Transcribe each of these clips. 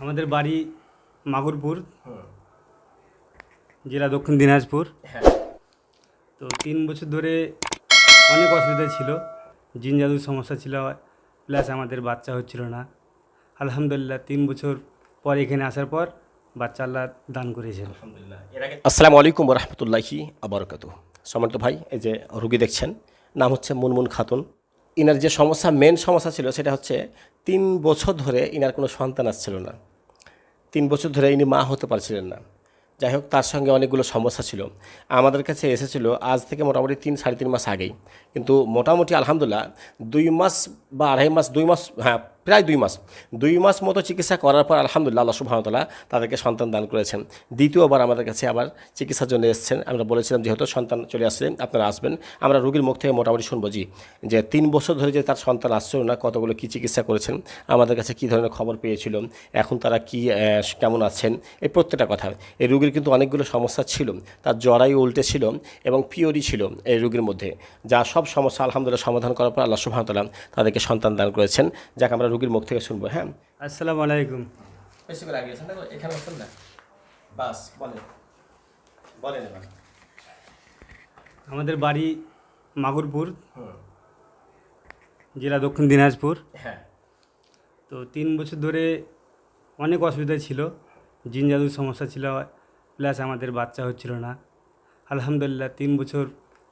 আমাদের বাড়ি মাগুরপুর, জেলা দক্ষিণ দিনাজপুর। হ্যাঁ। তো 3 বছর ধরে অনেক অসুবিধা ছিল, জিন জাদুর সমস্যা ছিল, প্লাস আমাদের বাচ্চা হচ্ছিল না। আলহামদুলিল্লাহ 3 বছর পর এখানে আসার পর বাচ্চা আল্লাহ দান করেছেন। আলহামদুলিল্লাহ। আসসালামু আলাইকুম রাহমাতুল্লাহি আবরাকাতুহু। সম্মানিত ভাই, এই যে রুগী দেখছেন, নাম হচ্ছে মুনমুন খাতুন। ইনার যে মেন সমস্যা ছিল সেটা হচ্ছে 3 বছর ধরে ইনার কোনো সন্তান আসছিল না। 3 বছর ধরে ইনি মা হতে পারছিলেন না। যাই হোক, তার সঙ্গে অনেকগুলো সমস্যা ছিল। আমাদের কাছে এসেছিল আজ থেকে মোটামুটি 3-3.5 মাস আগেই, কিন্তু মোটামুটি আলহামদুলিল্লাহ 2 মাস বা 2.5 মাস, 2 মাস, হ্যাঁ প্রায় 2 মাস মতো চিকিৎসা করার পর আলহামদুলিল্লাহ আল্লাহ সুবহানাহু ওয়া তাআলা তাদেরকে সন্তান দান করেছেন। দ্বিতীয়বার আমাদের কাছে আবার চিকিৎসার জন্য এসেছেন। আমরা বলেছিলাম যেহেতু সন্তান চলে আসছে আপনারা আসবেন, আমরা রোগীর মুখ থেকে মোটামুটি শুনবো যে 3 বছর ধরে যে তার সন্তান আসছিল না, কতগুলো কী চিকিৎসা করেছেন, আমাদের কাছে কী ধরনের খবর পেয়েছিল, এখন তারা কি কেমন আছেন, এই প্রত্যেকটা কথা। এই রোগীর কিন্তু অনেকগুলো সমস্যা ছিল, তার জরায়ু উল্টে ছিল এবং পিওরি ছিল এই রোগীর মধ্যে, যা সব সমস্যা আলহামদুলিল্লাহ সমাধান করার পর আল্লাহ সুবহানাহু ওয়া তাআলা তাদেরকে সন্তান দান করেছেন। যাক, আমরা রোগীর মুখ থেকে শুনবো। হ্যাঁ, আসসালামু আলাইকুম। বেশি করে আগে না, এখানে বসুন না, বাস বলেন বলেন এবার। আমাদের বাড়ি মাগুরপুর, জেলা দক্ষিণ দিনাজপুর। হ্যাঁ। তো 3 বছর ধরে অনেক অসুবিধা ছিল, জিন জাদুর সমস্যা ছিল, প্লাস আমাদের বাচ্চা হচ্ছিল না। আলহামদুলিল্লাহ 3 বছর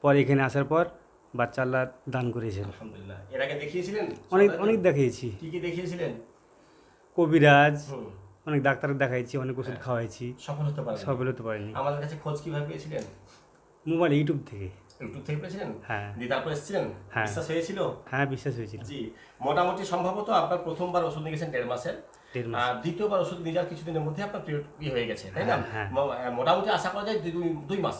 পর এখানে আসার পর বাচ্চা আল্লাহ দান করেছেন। আলহামদুলিল্লাহ। এর আগে দেখিয়েছিলেন? অনেক দেখিয়েছি, কি দেখিয়েছিলেন? কবিরাজ, অনেক ডাক্তার দেখাইছি, অনেক ওষুধ খাওয়াইছি, সফল হতে পারেনি। আমাদের কাছে খোঁজ কিভাবে পেয়েছিলেন? মোবাইল, ইউটিউব থেকে পেয়েছিলেন? হ্যাঁ। দিয়ে তারপর এসেছিলেন? হ্যাঁ। বিশ্বাস হয়েছিল? হ্যাঁ, বিশ্বাস হয়েছিল। জি। মোটামুটি সম্ভবত আপনার প্রথমবার ওষুধ নিয়ে গেছেন 1.5 মাসের, আর দ্বিতীয়বার ওষুধ নিয়ে যাওয়ার কিছুদিনের মধ্যে আপনার পিরিয়ড হয়ে গেছে, তাই না? হ্যাঁ। মোটামুটি আশা করা যায় 2 মাস।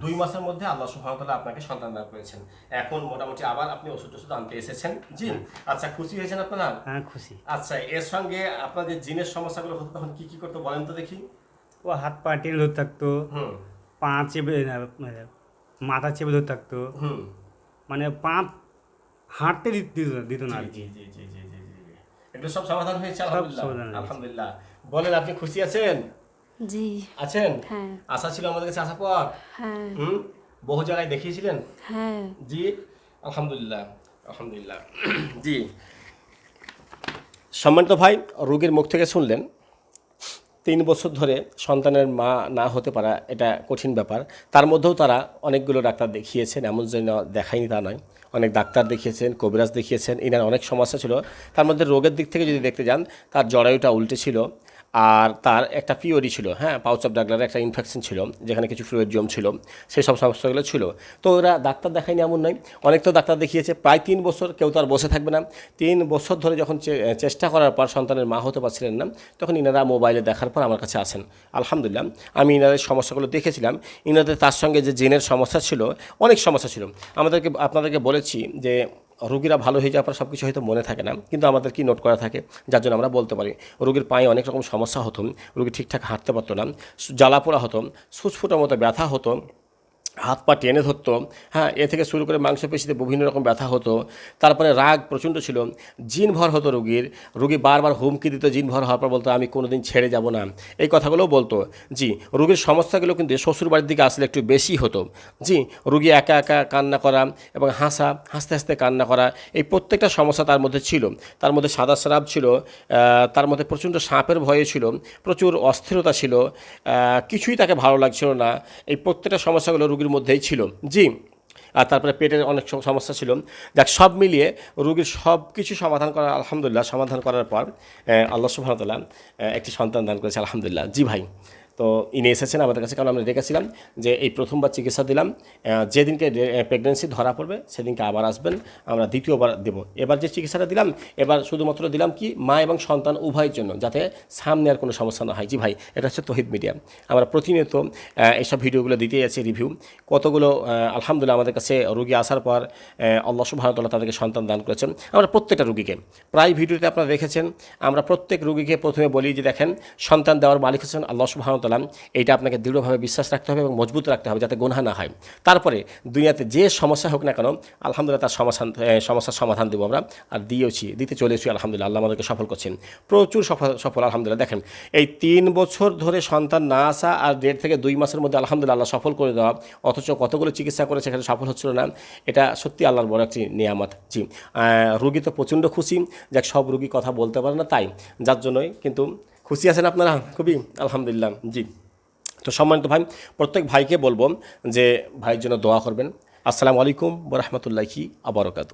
2 মাসের মধ্যে আল্লাহ সুবহানাহু ওয়া তাআলা আপনাকে সন্তান দান করেছেন। এখন মোটামুটি আবার আপনি ওষুধ আনতে এসেছেন। জি। আচ্ছা, খুশি হয়েছেন আপনারা? হ্যাঁ, খুশি। আচ্ছা, এর সঙ্গে আপনাদের জিনের সমস্যাগুলো হতো তখন কি করতে বলেন তো দেখি। ও হাত পা টেনে ধরে থাকতো, পা চেপে মাথা চেপে ধরে থাকতো, মানে পা হাঁটতে দিত না আর কি। এগুলো সব সমাধান হয়েছে আলহামদুলিল্লাহ। আলহামদুলিল্লাহ। বলেন, আপনি খুশি আছেন? জি। আছেন? হ্যাঁ। আশা ছিল আমাদের কাছে আসার পর? হ্যাঁ। বহু জায়গায় দেখিয়েছিলেন? হ্যাঁ। জি। আলহামদুলিল্লাহ। আলহামদুলিল্লাহ। জি। সম্মানিত ভাই, রোগীর মুখ থেকে শুনলেন 3 বছর ধরে সন্তানের মা না হতে পারা এটা কঠিন ব্যাপার। তার মধ্যেও তারা অনেকগুলো ডাক্তার দেখিয়েছেন, এমন যেন দেখায়নি তা নয়। অনেক ডাক্তার দেখিয়েছেন, কবিরাজ দেখিয়েছেন, এনার অনেক সমস্যা ছিল। তার মধ্যে রোগের দিক থেকে যদি দেখতে যান, তার জরায়ুটা উল্টে ছিল, আর তার একটা পিওরি ছিল, হ্যাঁ, পাউচ অফ ডাগলারের একটা ইনফেকশন ছিল, যেখানে কিছু ফ্লুইড ছিল, সেই সব সমস্যাগুলো ছিল। তো ওরা ডাক্তার দেখায়নি এমন নয়, অনেক তো ডাক্তার দেখিয়েছে। প্রায় 3 বছর কেউ তো আর বসে থাকবে না। 3 বছর ধরে যখন চেষ্টা করার পর সন্তানের মা হতে পারছিলেন না, তখন ইনারা মোবাইলে দেখার পর আমার কাছে আসেন। আলহামদুলিল্লাহ, আমি ইনাদের সমস্যাগুলো দেখেছিলাম। ইনাদের তার সঙ্গে যে জিনের সমস্যা ছিল, অনেক সমস্যা ছিল। আপনাদেরকে বলেছি যে রোগীরা ভালো হয়ে যাওয়ার পর সব কিছু হয়তো মনে থাকে না, কিন্তু আমাদের কি নোট করা থাকে, যার জন্য আমরা বলতে পারি। রোগীর পায়ে অনেক রকম সমস্যা হতো, রোগী ঠিকঠাক হাঁটতে পারতো না, জ্বালা পোড়া হতো, ফুসফুটার মতো ব্যথা হতো, হাত পা টেনে ধরতো, হ্যাঁ, এ থেকে শুরু করে মাংসপেশিতে বিভিন্ন রকম ব্যথা হতো। তারপরে রাগ প্রচণ্ড ছিল, জিন ভর হতো রোগী বারবার হুমকি দিত, জিন ভর হওয়ার পর বলতো আমি কোনোদিন ছেড়ে যাব না, এই কথাগুলোও বলতো। জি, রোগীর সমস্যাগুলো কিন্তু শ্বশুর বাড়ির দিকে আসলে একটু বেশি হতো। জি, রোগী একা একা কান্না করা এবং হাসতে হাসতে কান্না করা, এই প্রত্যেকটা সমস্যা তার মধ্যে ছিল। তার মধ্যে সাদা স্রাব ছিল, তার মধ্যে প্রচণ্ড সাপের ভয়ে ছিল, প্রচুর অস্থিরতা ছিল, কিছুই তাকে ভালো লাগছিল না। এই প্রত্যেকটা সমস্যাগুলো রোগীর মধ্যেই ছিল। জি। আর তারপরে পেটের অনেক সমস্যা ছিল। যাক, সব মিলিয়ে রোগীর সব কিছু সমাধান করার পর আল্লাহ সুবহানাহু ওয়া তাআলা একটি সন্তান দান করেছে আলহামদুলিল্লাহ। জি ভাই, তো ইনি এসেছেন আমাদের কাছে, কারণ আমরা রেখেছিলাম যে এই প্রথমবার চিকিৎসা দিলাম, যেদিনকে প্রেগনেন্সি ধরা পড়বে সেদিনকে আবার আসবেন, আমরা দ্বিতীয়বার দেব। এবার যে চিকিৎসাটা দিলাম, এবার শুধুমাত্র দিলাম কি মা এবং সন্তান উভয়ের জন্য, যাতে সামনে আর কোনো সমস্যা না হয়। জি ভাই, এটা হচ্ছে তৌহিদ মিডিয়া। আমরা প্রতিনিয়ত এইসব ভিডিওগুলো দিতেই আছি, রিভিউ কতগুলো। আলহামদুলিল্লাহ, আমাদের কাছে রোগী আসার পর আল্লাহ সুবহানাহু ওয়া তাআলা তাদেরকে সন্তান দান করেছেন। আমরা প্রত্যেকটা রোগীকে, প্রায় ভিডিওতে আপনারা দেখেছেন, আমরা প্রত্যেক রোগীকে প্রথমে বলি যে দেখেন, সন্তান দেওয়ার মালিক হচ্ছেন আল্লাহ সুবহানাহু তাআলা, এইটা আপনাকে দৃঢ়ভাবে বিশ্বাস রাখতে হবে এবং মজবুত রাখতে হবে যাতে গুনাহ না হয়। তারপরে দুনিয়াতে যে সমস্যা হোক না কেন আলহামদুলিল্লাহ তার সমস্যার সমাধান দেবো আমরা, আর দিতে চলেছি আলহামদুলিল্লাহ। আল্লাহ আমাদেরকে সফল করছেন, প্রচুর সফল আলহামদুলিল্লাহ। দেখেন এই 3 বছর ধরে সন্তান না আসা আর 1.5 থেকে 2 মাসের মধ্যে আলহামদুলিল্লাহ আল্লাহ সফল করে দেওয়া, অথচ কতগুলো চিকিৎসা করে সেখানে সফল হচ্ছিল না, এটা সত্যি আল্লাহর বড় একটি নিয়ামত। জি, রুগী তো প্রচণ্ড খুশি, যাক সব রুগী কথা বলতে পারে না তাই, যার জন্যই কিন্তু খুশি আছেন আপনারা খুবই আলহামদুলিল্লাহ। জি, তো সম্মানিত ভাই, প্রত্যেক ভাইকে বলবো যে ভাইয়ের জন্য দোয়া করবেন। আসসালামু আলাইকুম ওয়া রাহমাতুল্লাহি ওয়া বারাকাতুহু।